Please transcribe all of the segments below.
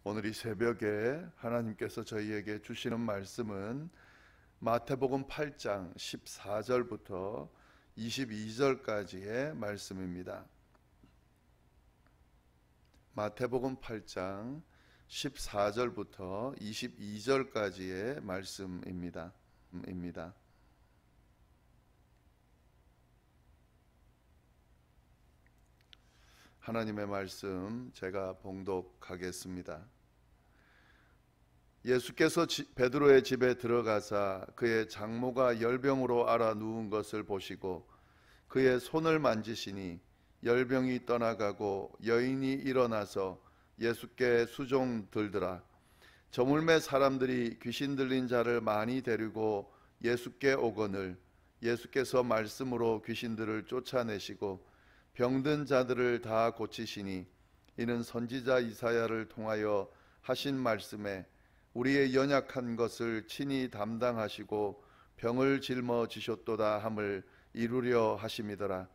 오늘 이 새벽에 하나님께서 저희에게 주시는 말씀은 마태복음 8장 14절부터 22절까지의 말씀입니다. 마태복음 8장 14절부터 22절까지의 말씀입니다. 하나님의 말씀 제가 봉독하겠습니다. 예수께서 베드로의 집에 들어가사 그의 장모가 열병으로 앓아 누운 것을 보시고 그의 손을 만지시니 열병이 떠나가고 여인이 일어나서 예수께 수종 들더라. 저물매 사람들이 귀신 들린 자를 많이 데리고 예수께 오거늘 예수께서 말씀으로 귀신들을 쫓아내시고 병든 자들을 다 고치시니 이는 선지자 이사야를 통하여 하신 말씀에 우리의 연약한 것을 친히 담당하시고 병을 짊어지셨도다 함을 이루려 하심이더라.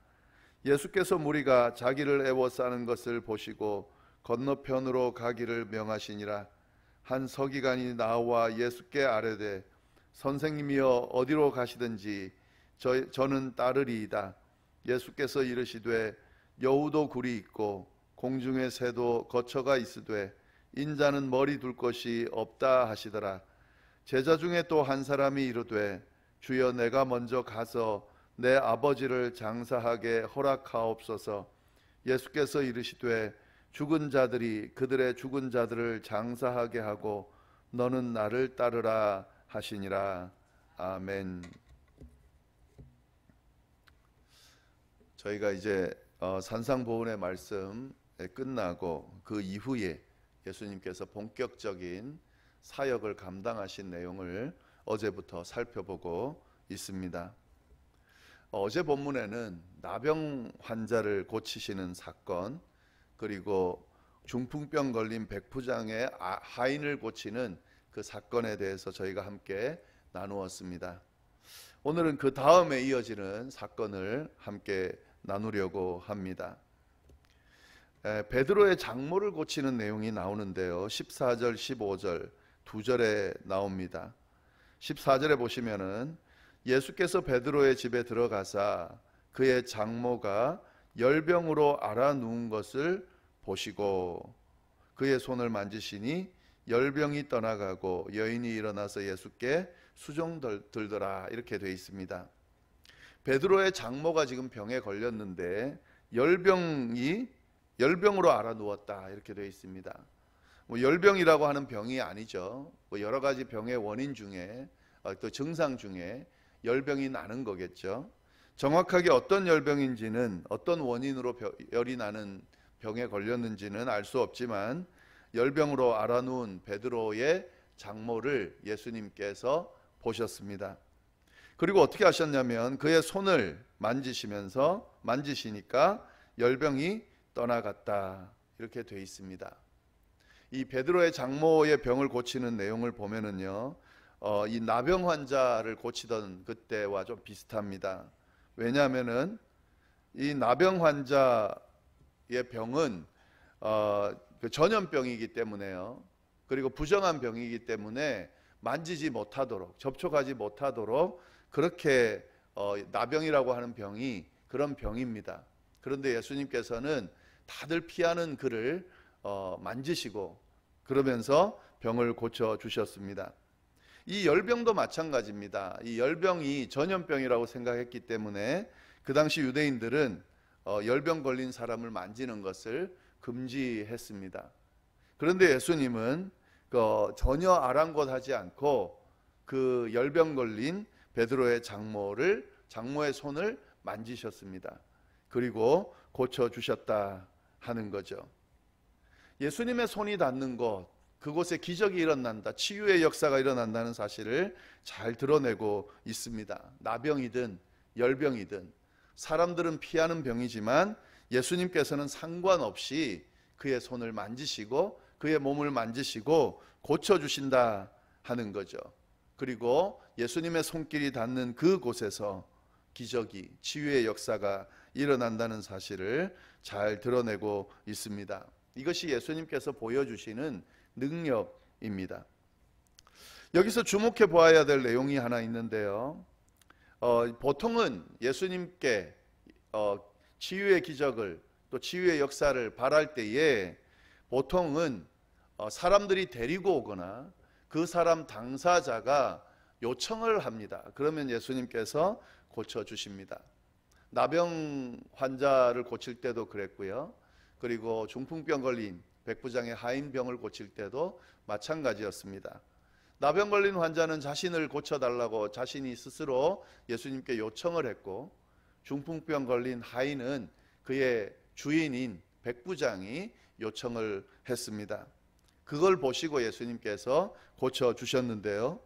예수께서 무리가 자기를 애워싸는 것을 보시고 건너편으로 가기를 명하시니라. 한 서기관이 나와 예수께 아뢰되 선생님이여 어디로 가시든지 저는 따르리이다. 예수께서 이르시되 여우도 굴이 있고 공중의 새도 거처가 있으되 인자는 머리 둘 곳이 없다 하시더라. 제자 중에 또 한 사람이 이르되 주여 내가 먼저 가서 내 아버지를 장사하게 허락하옵소서. 예수께서 이르시되 죽은 자들이 그들의 죽은 자들을 장사하게 하고 너는 나를 따르라 하시니라. 아멘. 저희가 이제 산상보훈의 말씀 끝나고 그 이후에 예수님께서 본격적인 사역을 감당하신 내용을 어제부터 살펴보고 있습니다. 어제 본문에는 나병 환자를 고치시는 사건, 그리고 중풍병 걸린 백부장의 하인을 고치는 그 사건에 대해서 저희가 함께 나누었습니다. 오늘은 그 다음에 이어지는 사건을 함께 나누려고 합니다. 베드로의 장모를 고치는 내용이 나오는데요, 14절 15절 두 절에 나옵니다. 14절에 보시면은 예수께서 베드로의 집에 들어가사 그의 장모가 열병으로 앓아 누운 것을 보시고 그의 손을 만지시니 열병이 떠나가고 여인이 일어나서 예수께 수종 들더라, 이렇게 되어 있습니다. 베드로의 장모가 지금 병에 걸렸는데 열병으로 앓아 누웠다, 이렇게 되어 있습니다. 열병이라고 하는 병이 아니죠. 여러 가지 병의 원인 중에 또 증상 중에 열병이 나는 거겠죠. 정확하게 어떤 열병인지는, 어떤 원인으로 열이 나는 병에 걸렸는지는 알 수 없지만 열병으로 앓아 누운 베드로의 장모를 예수님께서 보셨습니다. 그리고 어떻게 하셨냐면 그의 손을 만지시니까 열병이 떠나갔다, 이렇게 되어 있습니다. 이 베드로의 장모의 병을 고치는 내용을 보면은요, 이 나병 환자를 고치던 그때와 좀 비슷합니다. 왜냐하면은 이 나병 환자의 병은 그 전염병이기 때문에요. 그리고 부정한 병이기 때문에 만지지 못하도록, 접촉하지 못하도록 그렇게 나병이라고 하는 병이 그런 병입니다. 그런데 예수님께서는 다들 피하는 그를 만지시고 그러면서 병을 고쳐 주셨습니다. 이 열병도 마찬가지입니다. 이 열병이 전염병이라고 생각했기 때문에 그 당시 유대인들은 열병 걸린 사람을 만지는 것을 금지했습니다. 그런데 예수님은 전혀 아랑곳하지 않고 그 열병 걸린 베드로의 장모의 손을 만지셨습니다. 그리고 고쳐주셨다 하는 거죠. 예수님의 손이 닿는 곳, 그곳에 기적이 일어난다, 치유의 역사가 일어난다는 사실을 잘 드러내고 있습니다. 나병이든 열병이든 사람들은 피하는 병이지만 예수님께서는 상관없이 그의 손을 만지시고 그의 몸을 만지시고 고쳐주신다 하는 거죠. 그리고 예수님의 손길이 닿는 그곳에서 기적이, 치유의 역사가 일어난다는 사실을 잘 드러내고 있습니다. 이것이 예수님께서 보여주시는 능력입니다. 여기서 주목해 보아야 될 내용이 하나 있는데요. 보통은 예수님께 치유의 기적을 또 치유의 역사를 바랄 때에 보통은 사람들이 데리고 오거나 그 사람 당사자가 요청을 합니다. 그러면 예수님께서 고쳐주십니다. 나병 환자를 고칠 때도 그랬고요. 그리고 중풍병 걸린 백부장의 하인병을 고칠 때도 마찬가지였습니다. 나병 걸린 환자는 자신을 고쳐달라고 자신이 스스로 예수님께 요청을 했고, 중풍병 걸린 하인은 그의 주인인 백부장이 요청을 했습니다. 그걸 보시고 예수님께서 고쳐주셨는데요.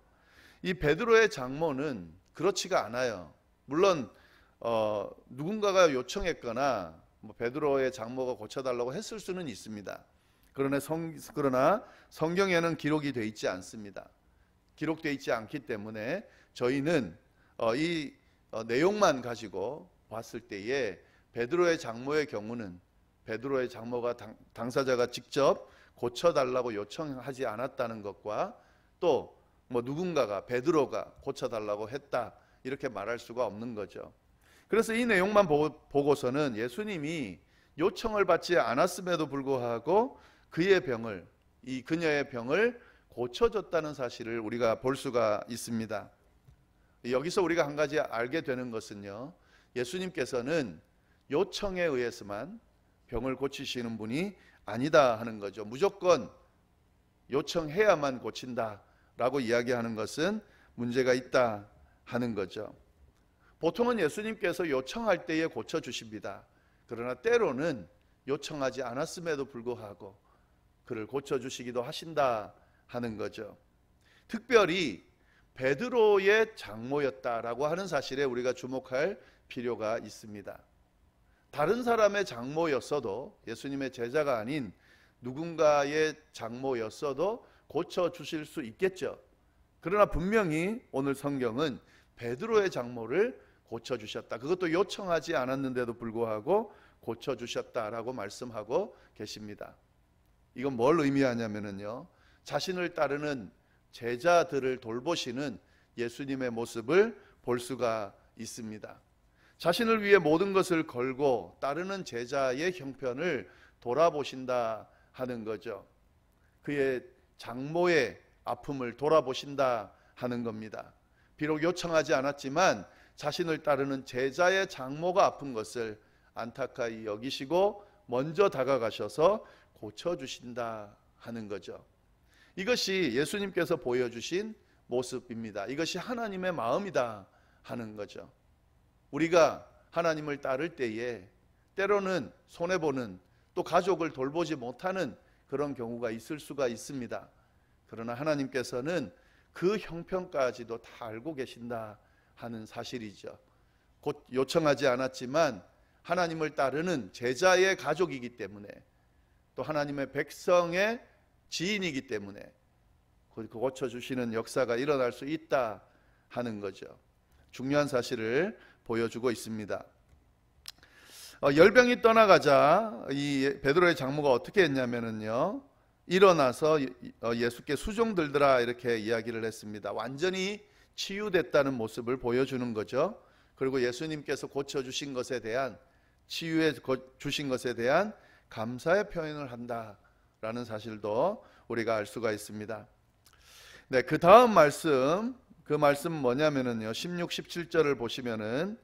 이 베드로의 장모는 그렇지가 않아요. 물론 누군가가 요청했거나 베드로의 장모가 고쳐달라고 했을 수는 있습니다. 그러나 성경에는 기록이 되어 있지 않습니다. 기록되어 있지 않기 때문에 저희는 이 내용만 가지고 봤을 때에 베드로의 장모의 경우는 베드로의 장모가 당사자가 직접 고쳐달라고 요청하지 않았다는 것과 또 누군가가 베드로가 고쳐달라고 했다 이렇게 말할 수가 없는 거죠. 그래서 이 내용만 보고서는 예수님이 요청을 받지 않았음에도 불구하고 이 그녀의 병을 고쳐줬다는 사실을 우리가 볼 수가 있습니다. 여기서 우리가 한 가지 알게 되는 것은요, 예수님께서는 요청에 의해서만 병을 고치시는 분이 아니다 하는 거죠. 무조건 요청해야만 고친다라고 이야기하는 것은 문제가 있다 하는 거죠. 보통은 예수님께서 요청할 때에 고쳐주십니다. 그러나 때로는 요청하지 않았음에도 불구하고 그를 고쳐주시기도 하신다 하는 거죠. 특별히 베드로의 장모였다라고 하는 사실에 우리가 주목할 필요가 있습니다. 다른 사람의 장모였어도, 예수님의 제자가 아닌 누군가의 장모였어도 고쳐주실 수 있겠죠. 그러나 분명히 오늘 성경은 베드로의 장모를 고쳐주셨다, 그것도 요청하지 않았는데도 불구하고 고쳐주셨다라고 말씀하고 계십니다. 이건 뭘 의미하냐면요, 자신을 따르는 제자들을 돌보시는 예수님의 모습을 볼 수가 있습니다. 자신을 위해 모든 것을 걸고 따르는 제자의 형편을 돌아보신다 하는 거죠. 그의 장모의 아픔을 돌아보신다 하는 겁니다. 비록 요청하지 않았지만 자신을 따르는 제자의 장모가 아픈 것을 안타까이 여기시고 먼저 다가가셔서 고쳐주신다 하는 거죠. 이것이 예수님께서 보여주신 모습입니다. 이것이 하나님의 마음이다 하는 거죠. 우리가 하나님을 따를 때에 때로는 손해보는, 또 가족을 돌보지 못하는 그런 경우가 있을 수가 있습니다. 그러나 하나님께서는 그 형편까지도 다 알고 계신다 하는 사실이죠. 곧 요청하지 않았지만 하나님을 따르는 제자의 가족이기 때문에, 또 하나님의 백성의 지인이기 때문에 고쳐주시는 역사가 일어날 수 있다 하는 거죠. 중요한 사실을 보여주고 있습니다. 열병이 떠나가자 이 베드로의 장모가 어떻게 했냐면요, 일어나서 예수께 수종 들더라 이렇게 이야기를 했습니다. 완전히 치유됐다는 모습을 보여주는 거죠. 그리고 예수님께서 고쳐주신 것에 대한, 치유해 주신 것에 대한 감사의 표현을 한다라는 사실도 우리가 알 수가 있습니다. 네, 그 다음 말씀, 그 말씀 뭐냐면은요, 16, 17절을 보시면은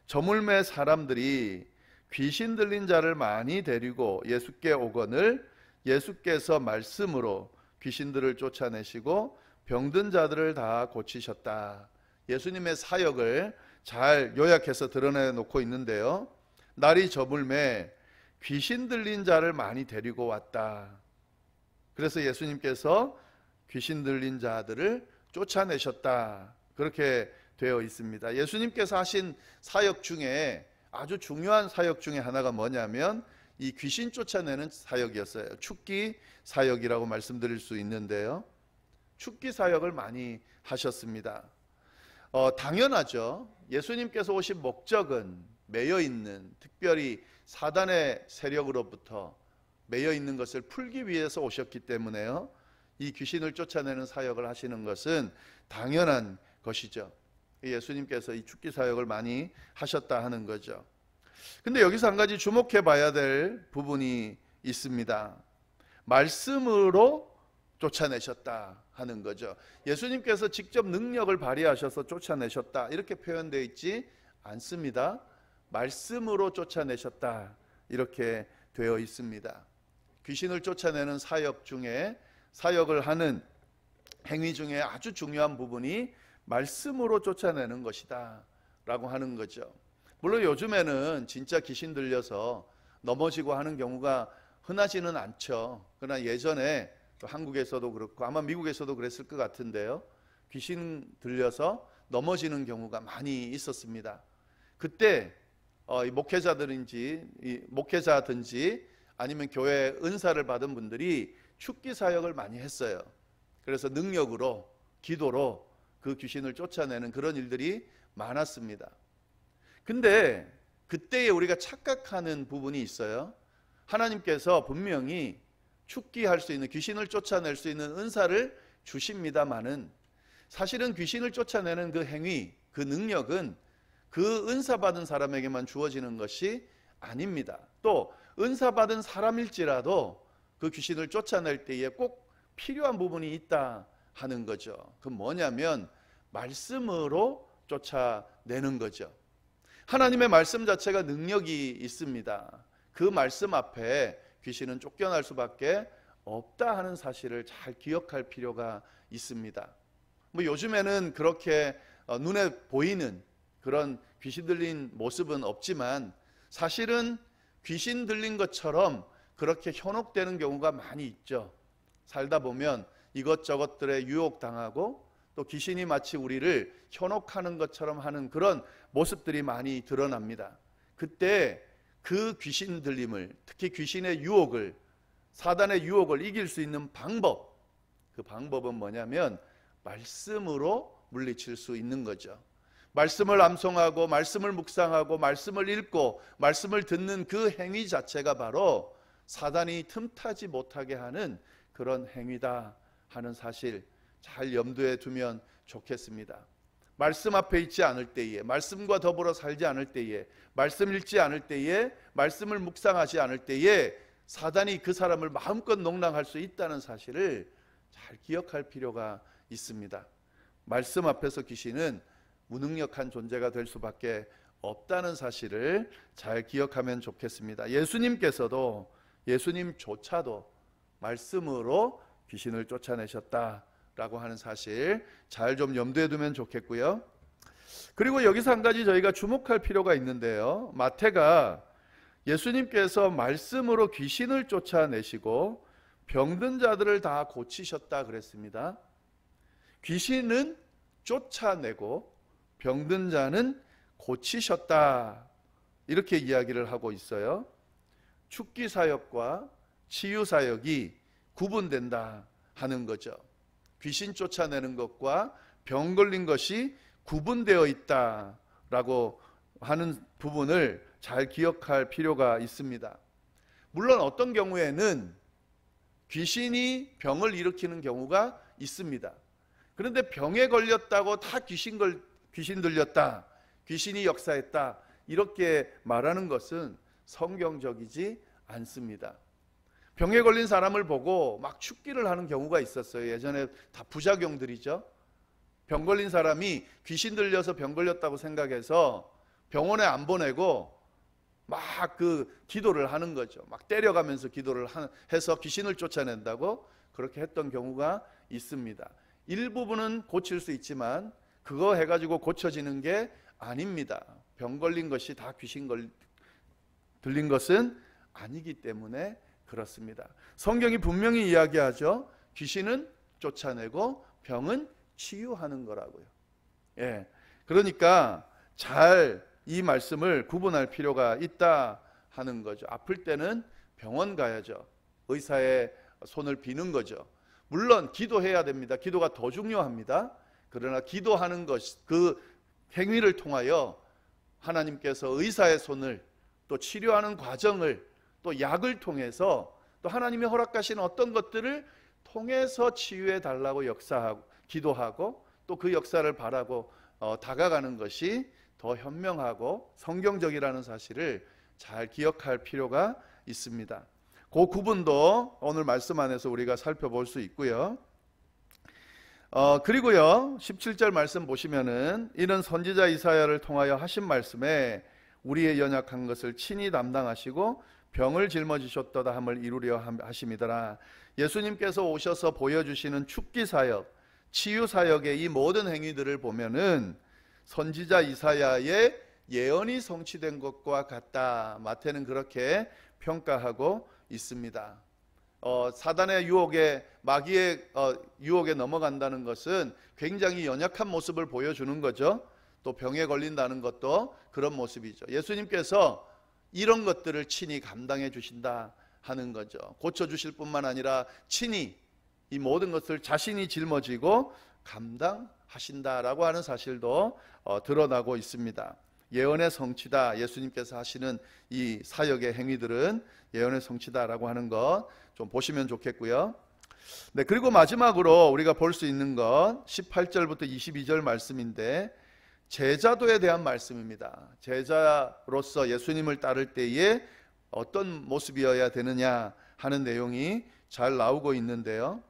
저물매 사람들이 귀신 들린 자를 많이 데리고 예수께 오거늘 예수께서 말씀으로 귀신들을 쫓아내시고 병든 자들을 다 고치셨다. 예수님의 사역을 잘 요약해서 드러내 놓고 있는데요, 날이 저물매 귀신 들린 자를 많이 데리고 왔다. 그래서 예수님께서 귀신 들린 자들을 쫓아내셨다, 그렇게 되어 있습니다. 예수님께서 하신 사역 중에 아주 중요한 사역 중에 하나가 뭐냐면 이 귀신 쫓아내는 사역이었어요. 축기 사역이라고 말씀드릴 수 있는데요, 축기 사역을 많이 하셨습니다. 당연하죠. 예수님께서 오신 목적은 매여있는, 특별히 사단의 세력으로부터 매여있는 것을 풀기 위해서 오셨기 때문에요, 이 귀신을 쫓아내는 사역을 하시는 것은 당연한 것이죠. 예수님께서 이 축기 사역을 많이 하셨다 하는 거죠. 근데 여기서 한 가지 주목해 봐야 될 부분이 있습니다. 말씀으로 쫓아내셨다 하는 거죠. 예수님께서 직접 능력을 발휘하셔서 쫓아내셨다 이렇게 표현되어 있지 않습니다. 말씀으로 쫓아내셨다 이렇게 되어 있습니다. 귀신을 쫓아내는 사역을 하는 행위 중에 아주 중요한 부분이 말씀으로 쫓아내는 것이다 라고 하는 거죠. 물론 요즘에는 진짜 귀신 들려서 넘어지고 하는 경우가 흔하지는 않죠. 그러나 예전에 또 한국에서도 그렇고 아마 미국에서도 그랬을 것 같은데요, 귀신 들려서 넘어지는 경우가 많이 있었습니다. 그때 목회자든지 아니면 교회 은사를 받은 분들이 축기 사역을 많이 했어요. 그래서 능력으로, 기도로 그 귀신을 쫓아내는 그런 일들이 많았습니다. 근데 그때에 우리가 착각하는 부분이 있어요. 하나님께서 분명히 축기할 수 있는, 귀신을 쫓아낼 수 있는 은사를 주십니다마는 사실은 귀신을 쫓아내는 그 행위, 그 능력은 그 은사 받은 사람에게만 주어지는 것이 아닙니다. 또 은사 받은 사람일지라도 그 귀신을 쫓아낼 때에 꼭 필요한 부분이 있다 하는 거죠. 그 뭐냐면 말씀으로 쫓아내는 거죠. 하나님의 말씀 자체가 능력이 있습니다. 그 말씀 앞에 귀신은 쫓겨날 수밖에 없다 하는 사실을 잘 기억할 필요가 있습니다. 요즘에는 그렇게 눈에 보이는 그런 귀신 들린 모습은 없지만 사실은 귀신 들린 것처럼 그렇게 현혹되는 경우가 많이 있죠. 살다 보면 이것저것들에 유혹당하고 또 귀신이 마치 우리를 현혹하는 것처럼 하는 그런 모습들이 많이 드러납니다. 그때 그 귀신 들림을, 특히 귀신의 유혹을, 사단의 유혹을 이길 수 있는 방법, 그 방법은 뭐냐면 말씀으로 물리칠 수 있는 거죠. 말씀을 암송하고 말씀을 묵상하고 말씀을 읽고 말씀을 듣는 그 행위 자체가 바로 사단이 틈타지 못하게 하는 그런 행위다 하는 사실 잘 염두에 두면 좋겠습니다. 말씀 앞에 있지 않을 때에, 말씀과 더불어 살지 않을 때에, 말씀 읽지 않을 때에, 말씀을 묵상하지 않을 때에 사단이 그 사람을 마음껏 농락할 수 있다는 사실을 잘 기억할 필요가 있습니다. 말씀 앞에서 귀신은 무능력한 존재가 될 수밖에 없다는 사실을 잘 기억하면 좋겠습니다. 예수님조차도 말씀으로 귀신을 쫓아내셨다라고 하는 사실 잘 좀 염두에 두면 좋겠고요. 그리고 여기서 한 가지 저희가 주목할 필요가 있는데요. 마태가 예수님께서 말씀으로 귀신을 쫓아내시고 병든 자들을 다 고치셨다 그랬습니다. 귀신은 쫓아내고 병든 자는 고치셨다 이렇게 이야기를 하고 있어요. 축기 사역과 치유 사역이 구분된다 하는 거죠. 귀신 쫓아내는 것과 병 걸린 것이 구분되어 있다라고 하는 부분을 잘 기억할 필요가 있습니다. 물론 어떤 경우에는 귀신이 병을 일으키는 경우가 있습니다. 그런데 병에 걸렸다고 다 귀신 들렸다, 귀신이 역사했다 이렇게 말하는 것은 성경적이지 않습니다. 병에 걸린 사람을 보고 막 축기를 하는 경우가 있었어요. 예전에 다 부작용들이죠. 병 걸린 사람이 귀신 들려서 병 걸렸다고 생각해서 병원에 안 보내고 막 그 기도를 하는 거죠. 막 때려가면서 기도를 해서 귀신을 쫓아낸다고 그렇게 했던 경우가 있습니다. 일부분은 고칠 수 있지만 그거 해가지고 고쳐지는 게 아닙니다. 병 걸린 것이 다 귀신 들린 것은 아니기 때문에 그렇습니다. 성경이 분명히 이야기하죠. 귀신은 쫓아내고 병은 치유하는 거라고요. 그러니까 잘 이 말씀을 구분할 필요가 있다 하는 거죠. 아플 때는 병원 가야죠. 의사의 손을 비는 거죠. 물론 기도해야 됩니다. 기도가 더 중요합니다. 그러나 기도하는 것, 그 행위를 통하여 하나님께서 의사의 손을, 또 치료하는 과정을, 또 약을 통해서 또 하나님이 허락하신 어떤 것들을 통해서 치유해 달라고 역사하고 기도하고 또 그 역사를 바라고 다가가는 것이 더 현명하고 성경적이라는 사실을 잘 기억할 필요가 있습니다. 그 구분도 오늘 말씀 안에서 우리가 살펴볼 수 있고요. 그리고요 17절 말씀 보시면은 이는 선지자 이사야를 통하여 하신 말씀에 우리의 연약한 것을 친히 담당하시고 병을 짊어지셨도다 함을 이루려 하심이더라. 예수님께서 오셔서 보여주시는 축기 사역, 치유 사역의 이 모든 행위들을 보면은 선지자 이사야의 예언이 성취된 것과 같다. 마태는 그렇게 평가하고 있습니다. 사단의 유혹에, 마귀의 유혹에 넘어간다는 것은 굉장히 연약한 모습을 보여주는 거죠. 또 병에 걸린다는 것도 그런 모습이죠. 예수님께서 이런 것들을 친히 감당해 주신다 하는 거죠. 고쳐주실 뿐만 아니라 친히 이 모든 것을 자신이 짊어지고 감당하신다라고 하는 사실도 드러나고 있습니다. 예언의 성취다. 예수님께서 하시는 이 사역의 행위들은 예언의 성취다라고 하는 것 좀 보시면 좋겠고요. 네, 그리고 마지막으로 우리가 볼 수 있는 것 18절부터 22절 말씀인데 제자도에 대한 말씀입니다. 제자로서 예수님을 따를 때에 어떤 모습이어야 되느냐 하는 내용이 잘 나오고 있는데요.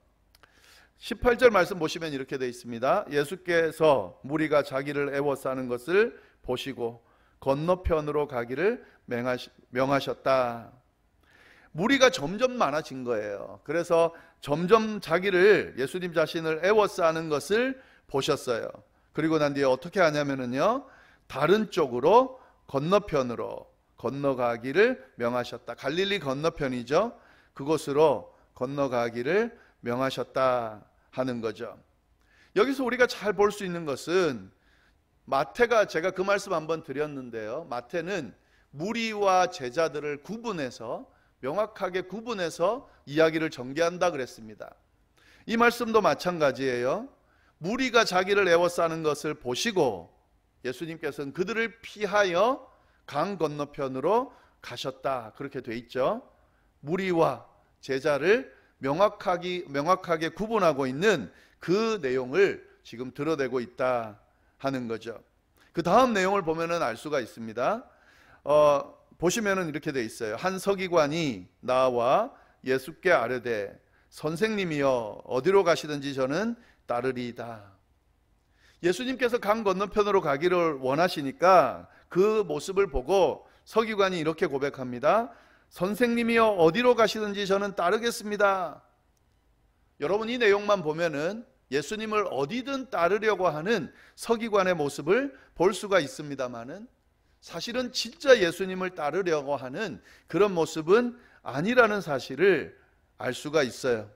18절 말씀 보시면 이렇게 되어 있습니다. 예수께서 무리가 자기를 애워싸는 것을 보시고 건너편으로 가기를 명하셨다. 무리가 점점 많아진 거예요. 그래서 점점 자기를, 예수님 자신을 애워싸는 것을 보셨어요. 그리고 난 뒤에 어떻게 하냐면요, 다른 쪽으로 건너편으로 건너가기를 명하셨다. 갈릴리 건너편이죠. 그곳으로 건너가기를 명하셨다 하는 거죠. 여기서 우리가 잘 볼 수 있는 것은 마태가, 제가 그 말씀 한번 드렸는데요, 마태는 무리와 제자들을 구분해서, 명확하게 구분해서 이야기를 전개한다 그랬습니다. 이 말씀도 마찬가지예요. 무리가 자기를 애워싸는 것을 보시고 예수님께서는 그들을 피하여 강 건너편으로 가셨다, 그렇게 돼 있죠. 무리와 제자를 명확하게 구분하고 있는 그 내용을 지금 드러내고 있다 하는 거죠. 그 다음 내용을 보면은 알 수가 있습니다. 보시면은 이렇게 돼 있어요. 한 서기관이 나와 예수께 아뢰되 선생님이여 어디로 가시든지 저는 따르리이다. 예수님께서 강 건너편으로 가기를 원하시니까 그 모습을 보고 서기관이 이렇게 고백합니다. 선생님이여 어디로 가시든지 저는 따르겠습니다. 여러분, 이 내용만 보면은 예수님을 어디든 따르려고 하는 서기관의 모습을 볼 수가 있습니다만은 사실은 진짜 예수님을 따르려고 하는 그런 모습은 아니라는 사실을 알 수가 있어요.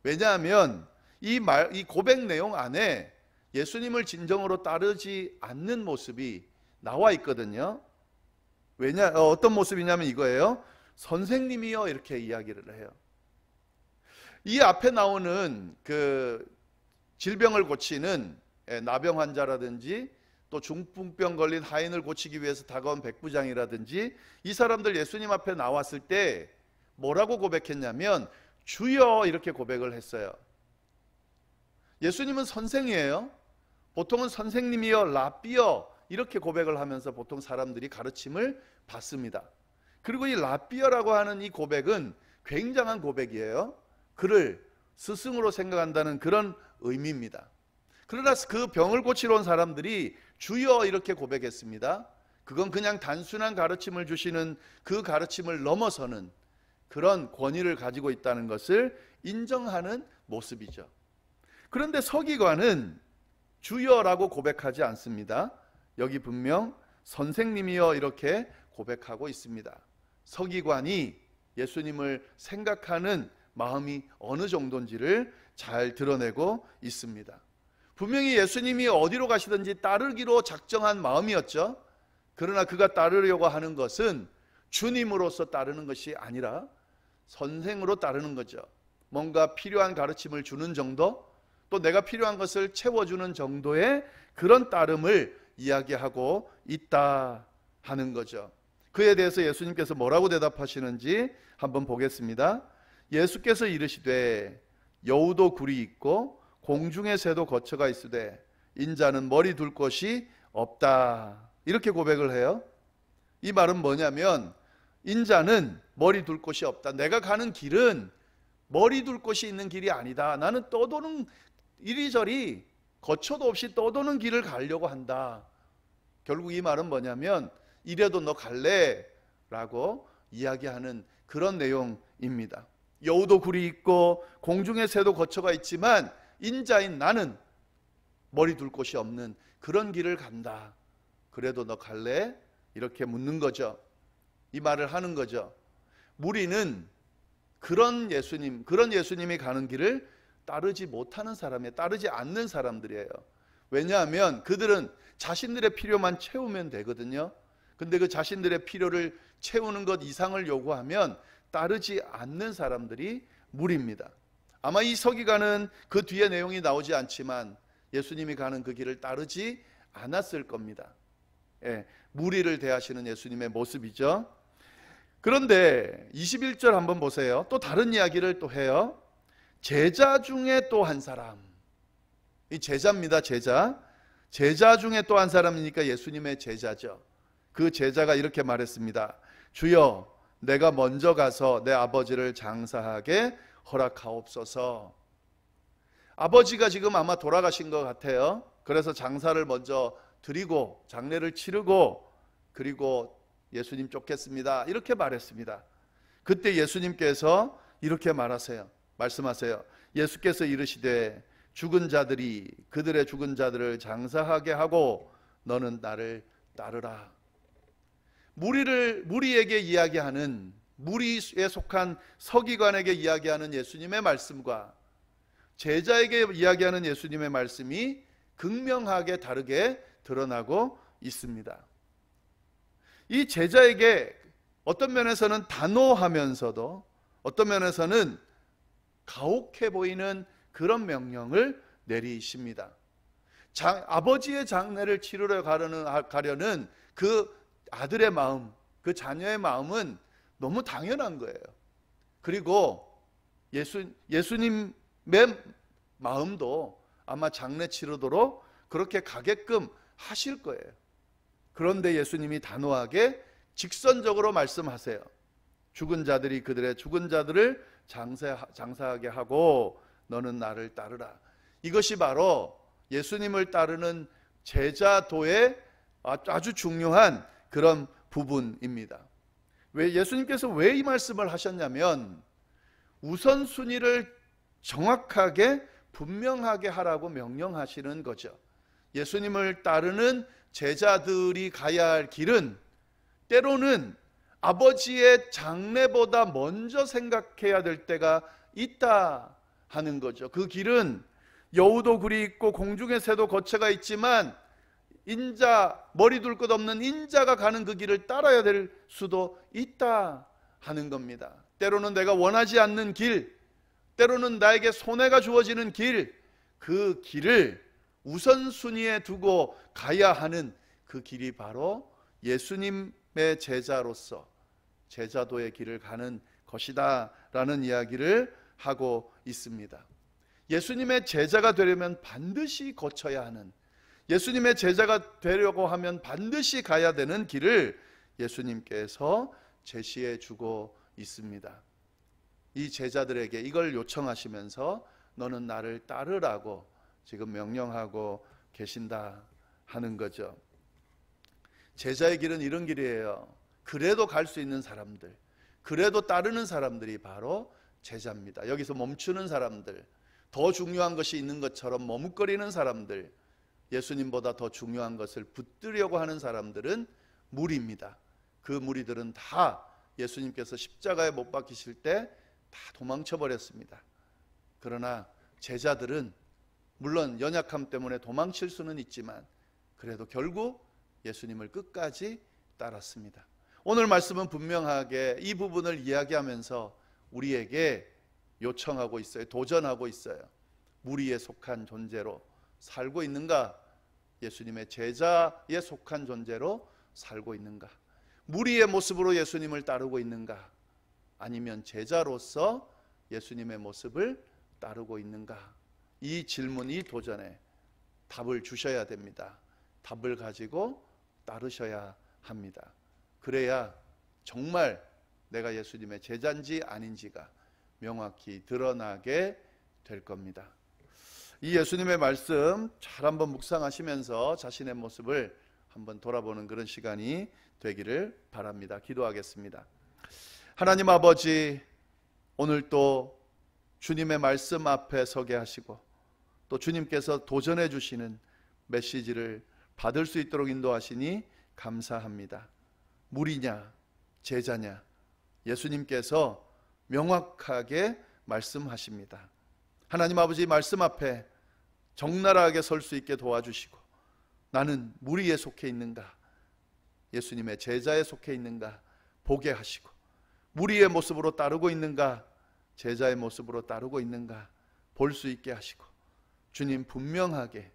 왜냐하면 이 고백 내용 안에 예수님을 진정으로 따르지 않는 모습이 나와 있거든요. 어떤 모습이냐면 이거예요. 선생님이요, 이렇게 이야기를 해요. 이 앞에 나오는 그 질병을 고치는 나병 환자라든지 또 중풍병 걸린 하인을 고치기 위해서 다가온 백부장이라든지 이 사람들 예수님 앞에 나왔을 때 뭐라고 고백했냐면 주여, 이렇게 고백을 했어요. 예수님은 선생이에요. 보통은 선생님이여, 라삐여, 이렇게 고백을 하면서 보통 사람들이 가르침을 받습니다. 그리고 이 라삐여라고 하는 이 고백은 굉장한 고백이에요. 그를 스승으로 생각한다는 그런 의미입니다. 그러나 그 병을 고치러 온 사람들이 주여, 이렇게 고백했습니다. 그건 그냥 단순한 가르침을 주시는 그 가르침을 넘어서는 그런 권위를 가지고 있다는 것을 인정하는 모습이죠. 그런데 서기관은 주여라고 고백하지 않습니다. 여기 분명 선생님이여, 이렇게 고백하고 있습니다. 서기관이 예수님을 생각하는 마음이 어느 정도인지를 잘 드러내고 있습니다. 분명히 예수님이 어디로 가시든지 따르기로 작정한 마음이었죠. 그러나 그가 따르려고 하는 것은 주님으로서 따르는 것이 아니라 선생으로 따르는 거죠. 뭔가 필요한 가르침을 주는 정도, 또 내가 필요한 것을 채워주는 정도의 그런 따름을 이야기하고 있다 하는 거죠. 그에 대해서 예수님께서 뭐라고 대답하시는지 한번 보겠습니다. 예수께서 이르시되 여우도 굴이 있고 공중의 새도 거처가 있으되 인자는 머리 둘 곳이 없다. 이렇게 고백을 해요. 이 말은 뭐냐면 인자는 머리 둘 곳이 없다. 내가 가는 길은 머리 둘 곳이 있는 길이 아니다. 나는 떠도는, 이리저리 거처도 없이 떠도는 길을 가려고 한다. 결국 이 말은 뭐냐면 이래도 너 갈래? 라고 이야기하는 그런 내용입니다. 여우도 굴이 있고 공중의 새도 거처가 있지만 인자인 나는 머리 둘 곳이 없는 그런 길을 간다. 그래도 너 갈래? 이렇게 묻는 거죠. 이 말을 하는 거죠. 무리는 그런 예수님이 가는 길을 따르지 못하는 사람이에요. 따르지 않는 사람들이에요. 왜냐하면 그들은 자신들의 필요만 채우면 되거든요. 근데 그 자신들의 필요를 채우는 것 이상을 요구하면 따르지 않는 사람들이 무리입니다. 아마 이 서기관은 그 뒤에 내용이 나오지 않지만 예수님이 가는 그 길을 따르지 않았을 겁니다. 무리를 대하시는 예수님의 모습이죠. 그런데 21절 한번 보세요. 또 다른 이야기를 또 해요. 제자 중에 또 한 사람. 이 제자입니다. 제자 중에 또 한 사람이니까 예수님의 제자죠. 그 제자가 이렇게 말했습니다. 주여, 내가 먼저 가서 내 아버지를 장사하게 허락하옵소서. 아버지가 지금 아마 돌아가신 것 같아요. 그래서 장사를 먼저 드리고 장례를 치르고 그리고 예수님 쫓겠습니다. 이렇게 말했습니다. 그때 예수님께서 이렇게 말씀하세요. 예수께서 이르시되 죽은 자들이 그들의 죽은 자들을 장사하게 하고 너는 나를 따르라. 무리에게 이야기하는, 무리에 속한 서기관에게 이야기하는 예수님의 말씀과 제자에게 이야기하는 예수님의 말씀이 극명하게 다르게 드러나고 있습니다. 이 제자에게 어떤 면에서는 단호하면서도 어떤 면에서는 가혹해 보이는 그런 명령을 내리십니다. 아버지의 장례를 치르러 가려는 그 아들의 마음, 그 자녀의 마음은 너무 당연한 거예요. 그리고 예수님의 마음도 아마 장례 치르도록 그렇게 가게끔 하실 거예요. 그런데 예수님이 단호하게 직선적으로 말씀하세요. 죽은 자들이 그들의 죽은 자들을 장사하게 하고 너는 나를 따르라. 이것이 바로 예수님을 따르는 제자도의 아주 중요한 그런 부분입니다. 예수님께서 왜 이 말씀을 하셨냐면 우선순위를 정확하게 분명하게 하라고 명령하시는 거죠. 예수님을 따르는 제자들이 가야 할 길은 때로는 아버지의 장례보다 먼저 생각해야 될 때가 있다 하는 거죠. 그 길은 여우도 굴이 있고 공중의 새도 거처가 있지만 머리 둘 것 없는 인자가 가는 그 길을 따라야 될 수도 있다 하는 겁니다. 때로는 내가 원하지 않는 길, 때로는 나에게 손해가 주어지는 길, 그 길을 우선순위에 두고 가야 하는 그 길이 바로 예수님의 제자로서 제자도의 길을 가는 것이다 라는 이야기를 하고 있습니다. 예수님의 제자가 되려면 반드시 거쳐야 하는, 예수님의 제자가 되려고 하면 반드시 가야 되는 길을 예수님께서 제시해 주고 있습니다. 이 제자들에게 이걸 요청하시면서 너는 나를 따르라고 지금 명령하고 계신다 하는 거죠. 제자의 길은 이런 길이에요. 그래도 갈 수 있는 사람들, 그래도 따르는 사람들이 바로 제자입니다. 여기서 멈추는 사람들, 더 중요한 것이 있는 것처럼 머뭇거리는 사람들, 예수님보다 더 중요한 것을 붙들려고 하는 사람들은 무리입니다. 그 무리들은 다 예수님께서 십자가에 못 박히실 때 다 도망쳐 버렸습니다. 그러나 제자들은 물론 연약함 때문에 도망칠 수는 있지만 그래도 결국 예수님을 끝까지 따랐습니다. 오늘 말씀은 분명하게 이 부분을 이야기하면서 우리에게 요청하고 있어요. 도전하고 있어요. 무리에 속한 존재로 살고 있는가? 예수님의 제자에 속한 존재로 살고 있는가? 무리의 모습으로 예수님을 따르고 있는가? 아니면 제자로서 예수님의 모습을 따르고 있는가? 이 질문, 이 도전에 답을 주셔야 됩니다. 답을 가지고 따르셔야 합니다. 그래야 정말 내가 예수님의 제자인지 아닌지가 명확히 드러나게 될 겁니다. 이 예수님의 말씀 잘 한번 묵상하시면서 자신의 모습을 한번 돌아보는 그런 시간이 되기를 바랍니다. 기도하겠습니다. 하나님 아버지, 오늘 또 주님의 말씀 앞에 서게 하시고 또 주님께서 도전해 주시는 메시지를 받을 수 있도록 인도하시니 감사합니다. 무리냐 제자냐 예수님께서 명확하게 말씀하십니다. 하나님 아버지, 말씀 앞에 적나라하게 설 수 있게 도와주시고 나는 무리에 속해 있는가, 예수님의 제자에 속해 있는가 보게 하시고, 무리의 모습으로 따르고 있는가, 제자의 모습으로 따르고 있는가 볼 수 있게 하시고, 주님 분명하게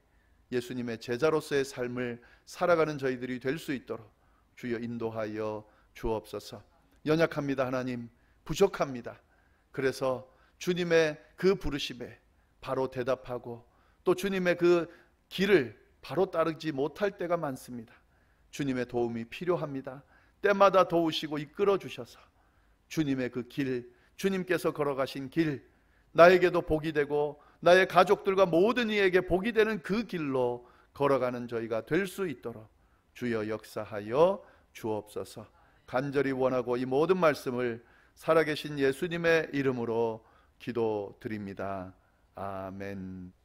예수님의 제자로서의 삶을 살아가는 저희들이 될 수 있도록 주여 인도하여 주옵소서. 연약합니다. 하나님, 부족합니다. 그래서 주님의 그 부르심에 바로 대답하고 또 주님의 그 길을 바로 따르지 못할 때가 많습니다. 주님의 도움이 필요합니다. 때마다 도우시고 이끌어 주셔서 주님의 그 길, 주님께서 걸어가신 길, 나에게도 복이 되고 나의 가족들과 모든 이에게 복이 되는 그 길로 걸어가는 저희가 될 수 있도록 주여 역사하여 주옵소서. 간절히 원하고 이 모든 말씀을 살아계신 예수님의 이름으로 기도드립니다. 아멘.